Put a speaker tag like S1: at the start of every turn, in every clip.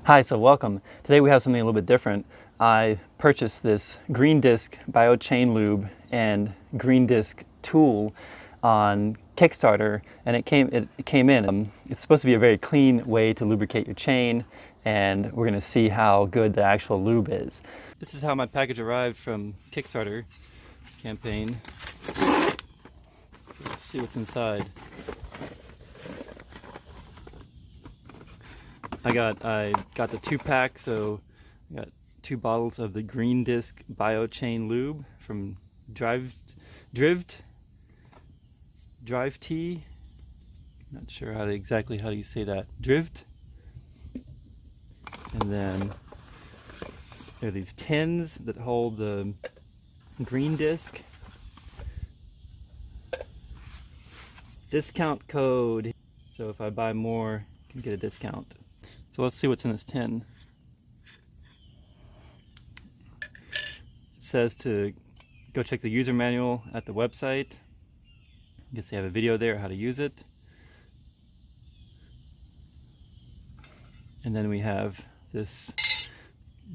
S1: Hi, so welcome. Today we have something a little bit different. I purchased this green disc biochain lube and green disc tool on Kickstarter, and it came in. It's supposed to be a very clean way to lubricate your chain, and we're going to see how good the actual lube is. This is how my package arrived from Kickstarter campaign. So let's see what's inside. I got the 2-pack, so I got 2 bottles of the green disc biochain lube from DRIVT. Not sure exactly how you say that. DRIVT. And then there are these tins that hold the green disc. Discount code. So if I buy more, I can get a discount. So let's see what's in this tin. It says to go check the user manual at the website. I guess they have a video there how to use it. And then we have this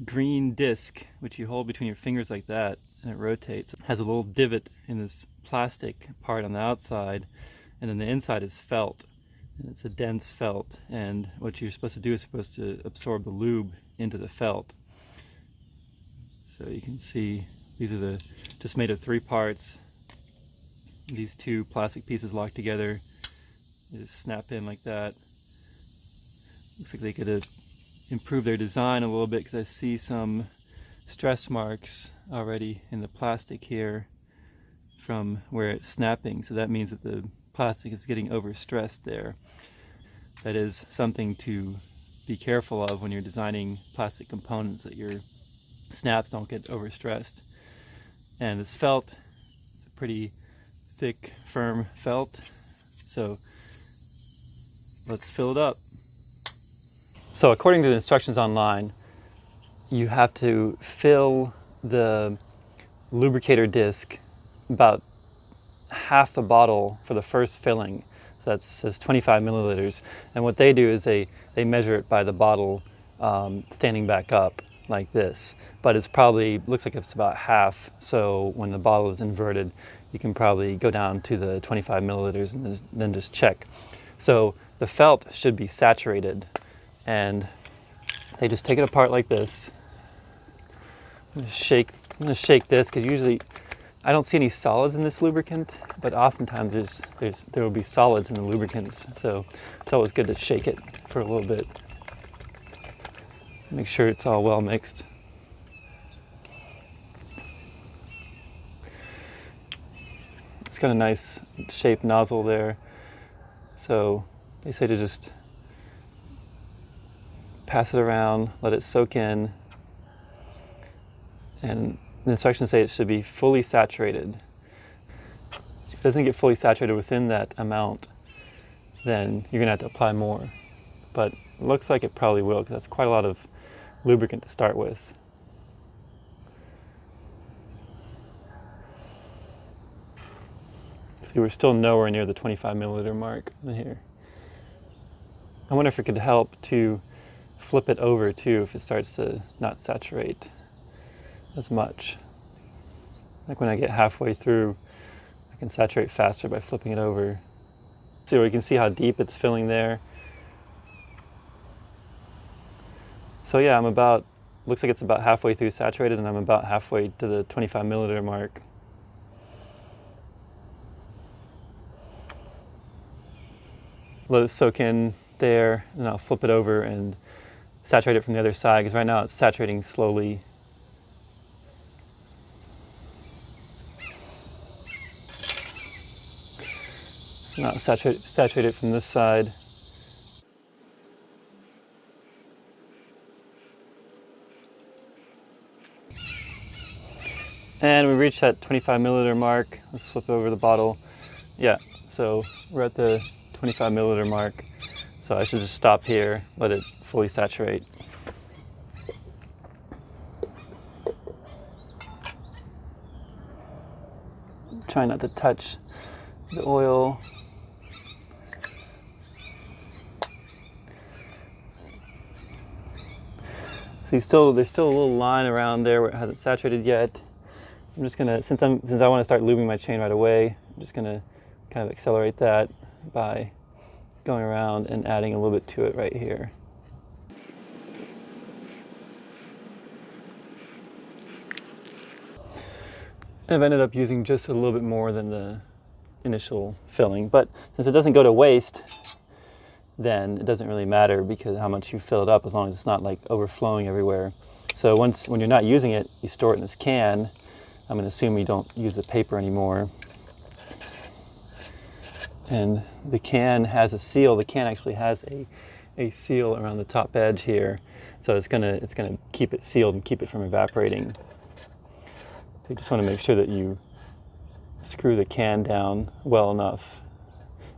S1: green disc, which you hold between your fingers like that, and it rotates. It has a little divot in this plastic part on the outside, and then the inside is felt. And it's a dense felt, and what you're supposed to do is supposed to absorb the lube into the felt. So you can see these are just made of 3 parts. These 2 plastic pieces locked together. They just snap in like that. Looks like they could improve their design a little bit, because I see some stress marks already in the plastic here from where it's snapping. So that means that the plastic is getting overstressed there. That is something to be careful of when you're designing plastic components, that your snaps don't get overstressed. And this felt, it's a pretty thick, firm felt. So let's fill it up. So according to the instructions online, you have to fill the lubricator disc about half the bottle for the first filling. So that says 25 milliliters. And what they do is they measure it by the bottle standing back up like this. But it's probably, looks like it's about half. So when the bottle is inverted, you can probably go down to the 25 milliliters and then just check. So the felt should be saturated. And they just take it apart like this. I'm going to shake this, because usually I don't see any solids in this lubricant, but oftentimes there will be solids in the lubricants, so it's always good to shake it for a little bit. Make sure it's all well mixed. It's got a nice shaped nozzle there, so they say to just pass it around, let it soak in, and the instructions say it should be fully saturated. If it doesn't get fully saturated within that amount, then you're going to have to apply more. But it looks like it probably will, because that's quite a lot of lubricant to start with. See, we're still nowhere near the 25 milliliter mark in here. I wonder if it could help to flip it over too if it starts to not saturate as much. Like when I get halfway through, I can saturate faster by flipping it over. So we can see how deep it's filling there. So yeah, looks like it's about halfway through saturated, and I'm about halfway to the 25 milliliter mark. Let it soak in there, and I'll flip it over and saturate it from the other side, because right now it's saturating slowly. So now saturate it from this side. And we reached that 25 milliliter mark. Let's flip over the bottle. Yeah, so we're at the 25 milliliter mark. So I should just stop here, let it fully saturate. Try not to touch the oil. there's still a little line around there where it hasn't saturated yet. I'm just gonna, since I want to start lubing my chain right away, I'm just gonna kind of accelerate that by going around and adding a little bit to it right here. I've ended up using just a little bit more than the initial filling, but since it doesn't go to waste, then it doesn't really matter because how much you fill it up, as long as it's not like overflowing everywhere. So when you're not using it, you store it in this can. I'm going to assume you don't use the paper anymore. And the can has a seal. The can actually has a seal around the top edge here, so it's gonna keep it sealed and keep it from evaporating. So you just want to make sure that you screw the can down well enough.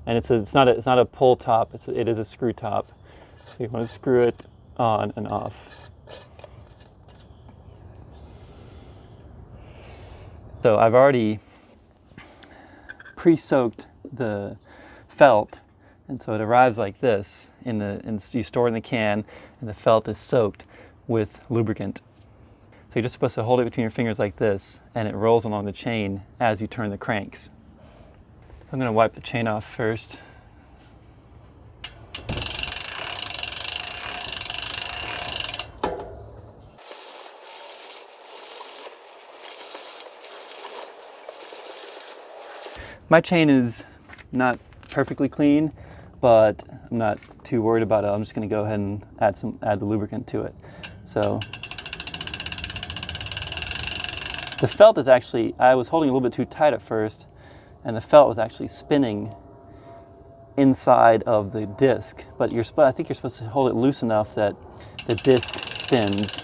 S1: And it's not a pull top. It is a screw top. So you want to screw it on and off. So I've already pre-soaked the felt, and so it arrives like this you store it in the can, and the felt is soaked with lubricant. So you're just supposed to hold it between your fingers like this, and it rolls along the chain as you turn the cranks. So I'm going to wipe the chain off first. My chain is not perfectly clean, but I'm not too worried about it. I'm just going to go ahead and add the lubricant to it. So the felt is actually, I was holding a little bit too tight at first, and the felt was actually spinning inside of the disc. But I think you're supposed to hold it loose enough that the disc spins.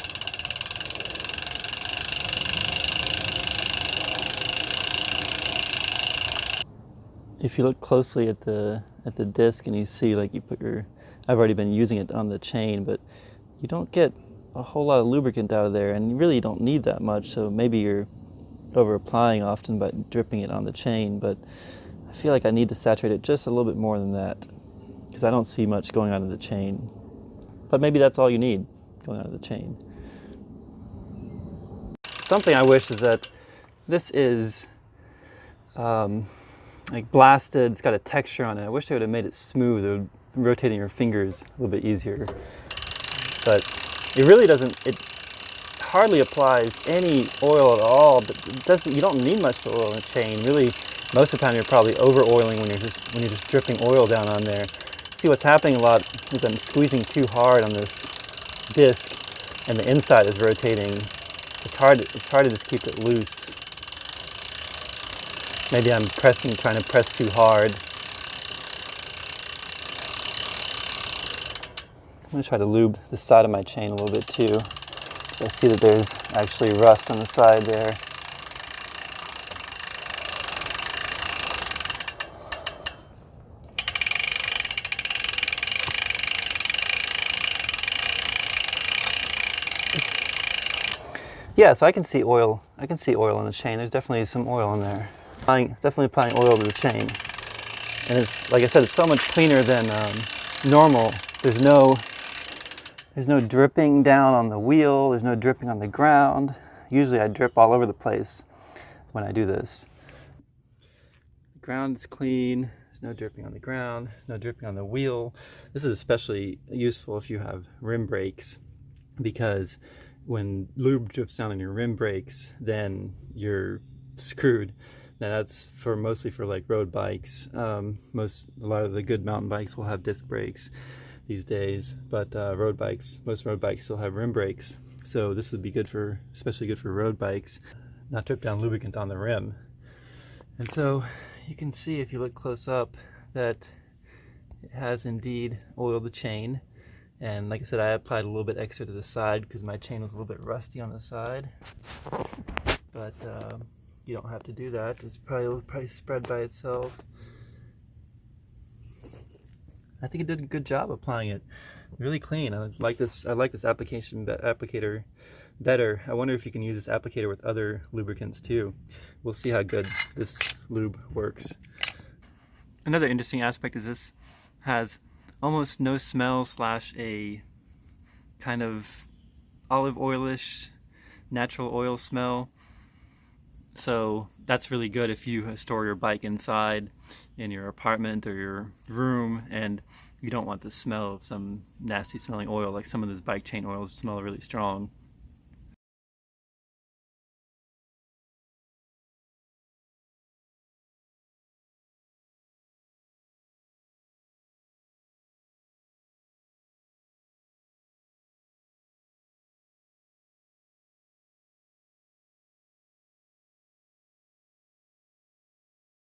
S1: If you look closely at the disc and you see, like, I've already been using it on the chain, but you don't get a whole lot of lubricant out of there, and you really don't need that much. So maybe you're over applying often by dripping it on the chain, but I feel like I need to saturate it just a little bit more than that because I don't see much going on in the chain. But maybe that's all you need going on in the chain. Something I wish is that this is like blasted. It's got a texture on it. I wish they would have made it smooth. It would rotating your fingers a little bit easier. But it really doesn't. It hardly applies any oil at all. But it doesn't. You don't need much oil in a chain. Really, most of the time you're probably over oiling when you're just dripping oil down on there. See, what's happening a lot is I'm squeezing too hard on this disc, and the inside is rotating. It's hard to just keep it loose. Maybe I'm trying to press too hard. I'm going to try to lube the side of my chain a little bit too. I see that there's actually rust on the side there. Yeah, so I can see oil. I can see oil on the chain. There's definitely some oil in there. It's definitely applying oil to the chain. And it's, like I said, it's so much cleaner than normal. There's no dripping down on the wheel. There's no dripping on the ground. Usually I drip all over the place when I do this. The ground is clean. There's no dripping on the ground. No dripping on the wheel. This is especially useful if you have rim brakes, because when lube drips down on your rim brakes, then you're screwed. Now that's mostly for like road bikes. A lot of the good mountain bikes will have disc brakes these days, but most road bikes still have rim brakes. So this would be especially good for road bikes, not drip down lubricant on the rim. And so you can see, if you look close up, that it has indeed oiled the chain. And like I said, I applied a little bit extra to the side because my chain was a little bit rusty on the side. But you don't have to do that. It's probably spread by itself. I think it did a good job applying it. Really clean. I like this applicator better. I wonder if you can use this applicator with other lubricants too. We'll see how good this lube works. Another interesting aspect is this has almost no smell / a kind of olive oilish, natural oil smell. So that's really good if you store your bike inside in your apartment or your room and you don't want the smell of some nasty smelling oil. Like some of those bike chain oils smell really strong.